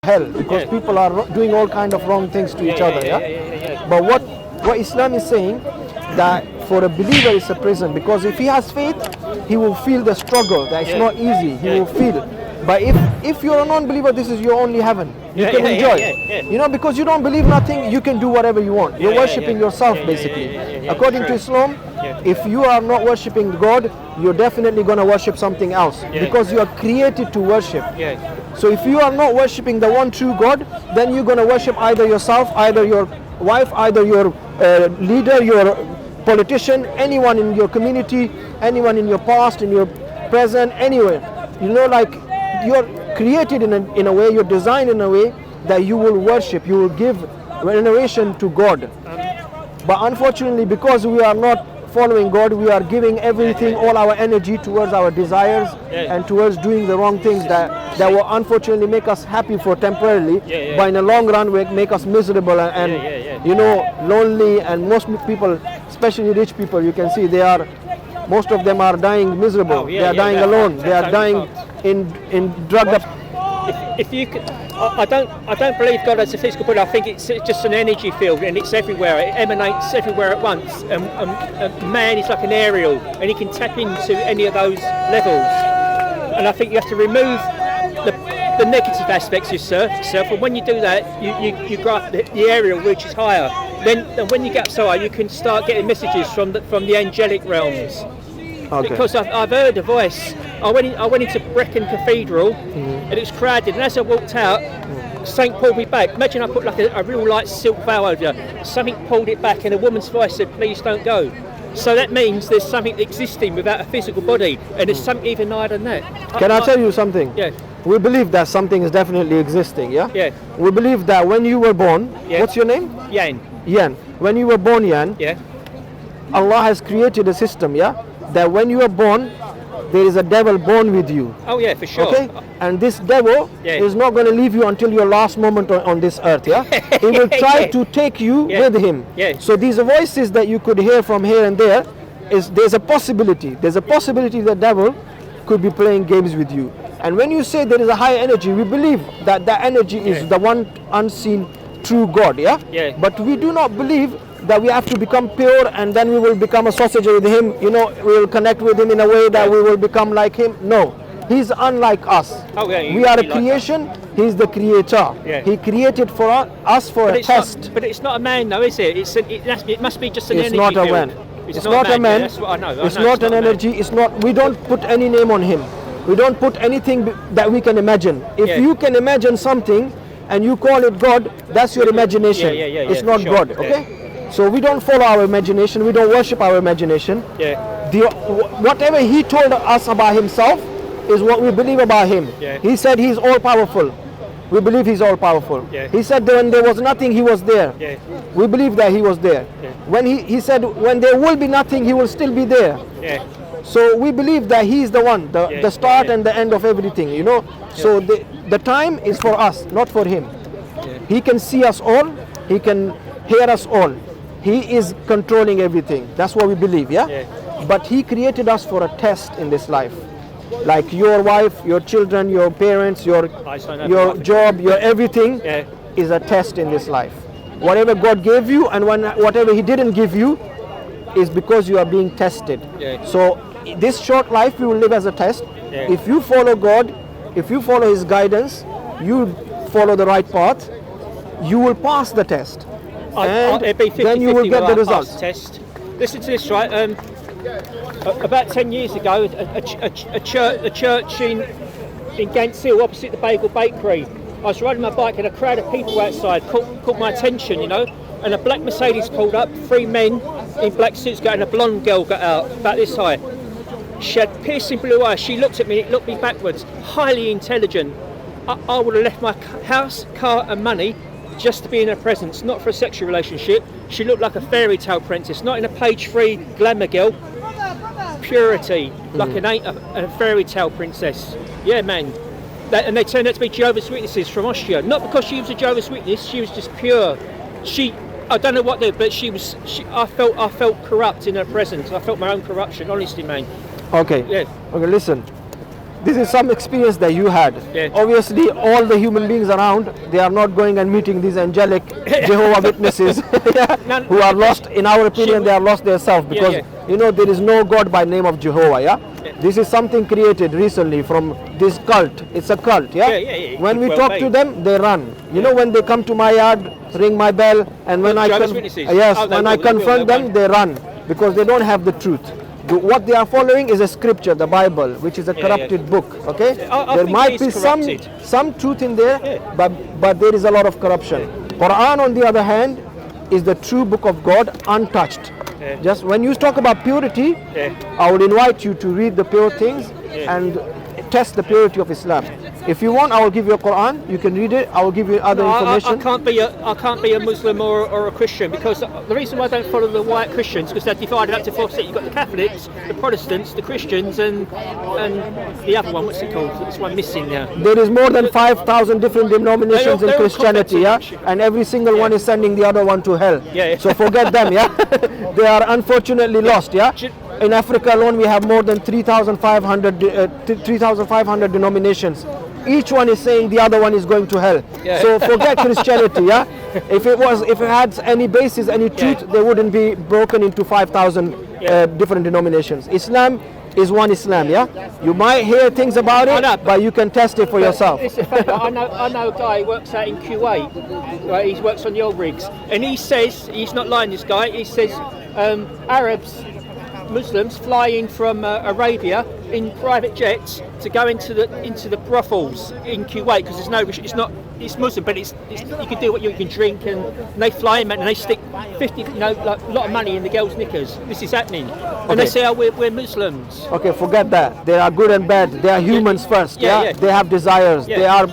hell, because people are doing all kind of wrong things to each other. But what Islam is saying, that for a believer it's a prison, because if he has faith, he will feel the struggle, that it's not easy, he will feel. But if you're a non-believer, this is your only heaven. You can enjoy. You know, because you don't believe nothing, you can do whatever you want. You're worshipping yourself, basically. According to Islam, if you are not worshipping God, you're definitely going to worship something else, because you are created to worship. So if you are not worshipping the one true God, then you're going to worship either yourself, either your wife, either your leader, your politician, anyone in your community, anyone in your past, in your present, anywhere. You know, like, you're created in a way, you're designed in a way that you will worship, you will give veneration to God. But unfortunately, because we are not following God, we are giving everything, all our energy towards our desires and towards doing the wrong things that will unfortunately make us happy for temporarily, but in the long run will make us miserable and you know, lonely. And most people, especially rich people, you can see most of them are dying miserable. They are dying alone. They are dying in drug up. If you could, I don't believe God has a physical body. I think it's just an energy field, and it's everywhere. It emanates everywhere at once. And man is like an aerial, and he can tap into any of those levels. And I think you have to remove the negative aspects of yourself. And when you do that, you grasp the aerial, which is higher. Then when you get up so high, you can start getting messages from the angelic realms. Okay. Because I've heard a voice. I went into Brecon Cathedral, and it was crowded. And as I walked out, something pulled me back. Imagine I put like a real light silk veil over. Something pulled it back, and a woman's voice said, "Please don't go." So that means there's something existing without a physical body, and there's something even higher than that. Can I tell you something? Yeah. We believe that something is definitely existing. Yeah. Yeah. We believe that when you were born, what's your name? Yan. Yan. When you were born, Yan. Yeah. Allah has created a system. Yeah. That when you are born, there is a devil born with you. Oh yeah, for sure. Okay, and this devil is not going to leave you until your last moment on this earth. Yeah, he will try to take you with him. Yeah. So these voices that you could hear from here and there, there's a possibility. There's a possibility the devil could be playing games with you. And when you say there is a high energy, we believe that that energy is the one unseen true God. Yeah. Yeah. But we do not believe that we have to become pure and then we will become a sausage with him, you know, we will connect with him in a way that we will become like him. No, he's unlike us. We are a creation, he's the creator. He created for us for a test. But it's not a man though, is it? It must be just an energy. It's not a man. It's not a man. That's what I know. It's not an energy. It's not. We don't put any name on him. We don't put anything that we can imagine. If you can imagine something and you call it God, that's your imagination. It's not God. Okay. So we don't follow our imagination, we don't worship our imagination. Whatever he told us about himself is what we believe about him. He said he's all powerful. We believe he's all powerful. He said that when there was nothing, he was there. We believe that he was there. When he said when there will be nothing, he will still be there. So we believe that he's the one, the start and the end of everything, you know. So the time is for us, not for him. He can see us all, he can hear us all. He is controlling everything. That's what we believe, But he created us for a test in this life. Like your wife, your children, your parents, your job, your everything is a test in this life. Whatever God gave you and whatever he didn't give you is because you are being tested. So this short life you will live as a test. If you follow God, if you follow his guidance, you follow the right path, you will pass the test. And then you will get the results. Test. Listen to this, right? About 10 years ago, a church in Gants Hill, opposite the Bagel Bakery. I was riding my bike and a crowd of people outside caught my attention, you know. And a black Mercedes pulled up, 3 men in black suits got, and a blonde girl got out, about this high. She had piercing blue eyes. She looked at me, looked me backwards. Highly intelligent. I would have left my house, car, and money just to be in her presence, not for a sexual relationship. She looked like a fairy tale princess, not in a page 3 glamour girl. Purity, like a fairy tale princess. Yeah, man. And they turned out to be Jehovah's Witnesses from Austria. Not because she was a Jehovah's Witness, she was just pure. I don't know what they, but I felt corrupt in her presence. I felt my own corruption, honestly, man. Okay. Okay, listen. this is some experience that you had. Yeah. Obviously, all the human beings around, they are not going and meeting these angelic Jehovah Witnesses No, who are lost. In our opinion, they are lost themselves because you know there is no God by name of Jehovah. Yeah. This is something created recently from this cult. It's a cult. Yeah. When we talk to them, they run. You know, when they come to my yard, ring my bell, and when I when I confront them, they run because they don't have the truth. What they are following is a scripture, the Bible, which is a corrupted book. Okay, I there might be some truth in there, but there is a lot of corruption. Quran, on the other hand, is the true book of God, untouched. Just when you talk about purity, I would invite you to read the pure things and test the purity of Islam. If you want, I will give you a Quran. You can read it. I will give you other information. I can't be a Muslim or a Christian because the reason why I don't follow the white Christians because they're divided up to 4 percent. You've got the Catholics, the Protestants, the Christians, and the other one. What's it called? There's one missing now. There is more than 5,000 different denominations in Christianity, and every single one is sending the other one to hell. So forget them, They are unfortunately lost, In Africa alone, we have more than 3,500 denominations. Each one is saying the other one is going to hell. So forget Christianity, If it had any basis, any truth, they wouldn't be broken into 5,000 different denominations. Islam is one Islam, You might hear things about it, but you can test it for yourself. It's a fact. I know a guy who works out in Kuwait. Right, he works on the oil rigs, and he says he's not lying. This guy, he says Arabs, Muslims fly in from Arabia in private jets to go into the brothels in Kuwait because it's Muslim, but it's you can do what you can drink, and they fly in and they stick 50, a lot of money in the girls' knickers. This is happening, and they say, "Oh, we're Muslims." Okay, forget that. They are good and bad. They are humans first. They have desires. They are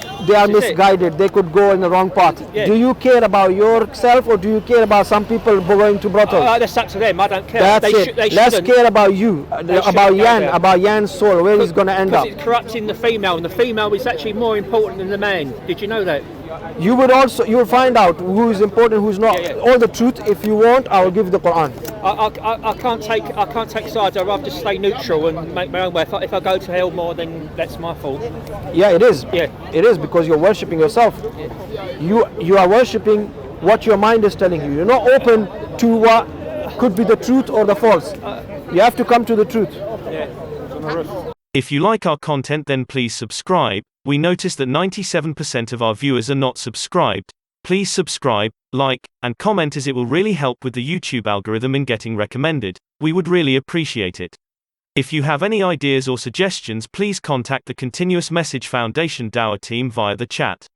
misguided. They could go in the wrong path. Do you care about yourself, or do you care about some people going to brothels? That's up to them. I don't care. That's it. Let's care about you, about Yan's soul, where he's going to end up. Because it's corrupting the female, and the female is actually more important than the man. Did you know that? You will find out who is important, who's not. All the truth. If you want, I will give you the Quran. I can't take sides. I'd rather just stay neutral and make my own way. If I go to hell more, then that's my fault. Yeah, it is. It is because you're worshipping yourself. You are worshipping what your mind is telling you. You're not open to what could be the truth or the false. You have to come to the truth. If you like our content, then please subscribe. We notice that 97% of our viewers are not subscribed. Please subscribe, like, and comment, as it will really help with the YouTube algorithm in getting recommended. We would really appreciate it. If you have any ideas or suggestions, please contact the Continuous Message Foundation Dawah team via the chat.